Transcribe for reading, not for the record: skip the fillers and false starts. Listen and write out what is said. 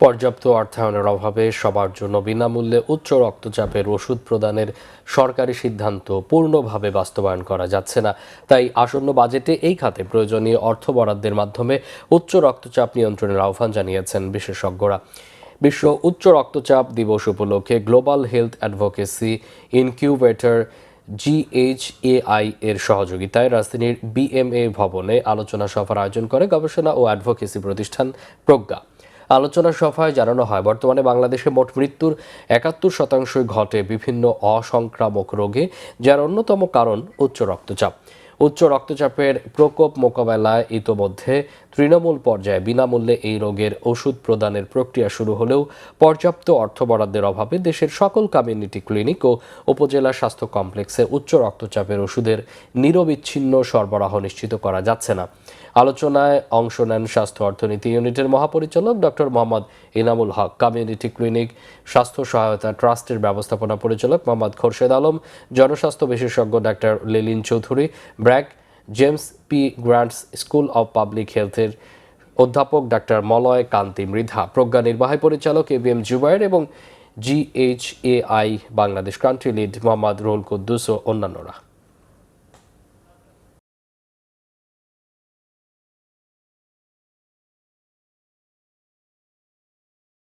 পর্যাপ্ত অর্থায়নের অভাবে সবার জন্য বিনামূল্যে উচ্চ রক্তচাপের ওষুধ প্রদানের সরকারি সিদ্ধান্ত পূর্ণভাবে বাস্তবায়ন করা যাচ্ছে না। তাই আসন্ন বাজেটে এই খাতে প্রয়োজনীয় অর্থ বরাদ্দের মাধ্যমে উচ্চ রক্তচাপ নিয়ন্ত্রণের আহ্বান জানিয়েছেন বিশেষজ্ঞরা। বিশ্ব উচ্চ রক্তচাপ দিবস উপলক্ষে global health advocacy incubator GHAI এর সহযোগিতায় রাজধানীর BMA ভবনে আলোচনা সভার আয়োজন করে গবেষণা ও অ্যাডভোকেসি প্রতিষ্ঠান প্রজ্ঞা। আলোচনা সভায় জানানো হয়, বর্তমানে বাংলাদেশে মোট মৃত্যুর ৭১% ঘটে বিভিন্ন অসংক্রামক রোগে, যার অন্যতম কারণ উচ্চ রক্তচাপ। উচ্চ রক্তচাপের প্রকোপ মোকাবেলায় ইতোমধ্যে তৃণমূল পর্যায়ে বিনামূল্যে এই রোগের ওষুধ প্রদানের প্রক্রিয়া শুরু হলেও পর্যাপ্ত অর্থ বরাদ্দের অভাবে দেশের সকল কমিউনিটি ক্লিনিক ও উপজেলা স্বাস্থ্য কমপ্লেক্সে উচ্চ রক্তচাপের ওষুধের নিরবিচ্ছিন্ন সরবরাহ নিশ্চিত করা যাচ্ছে না। আলোচনায় অংশ নেন স্বাস্থ্য অর্থনীতি ইউনিটের মহাপরিচালক ডক্টর মোহাম্মদ ইনামুল হক, কমিউনিটি ক্লিনিক স্বাস্থ্য সহায়তা ট্রাস্টের ব্যবস্থাপনা পরিচালক মোহাম্মদ খোরশেদ আলম, জনস্বাস্থ্য বিশেষজ্ঞ doctor Lilin Chowdhury, BRAC James P Grant's School of Public হেলথের অধ্যাপক ডাক্তার মলয় কান্তি মৃধা, প্রজ্ঞা নির্বাহী পরিচালক ABM জুবায়ের এবং GHAI Bangladesh country lead Mohammad Ruhul Quddus ও অন্যান্যরা।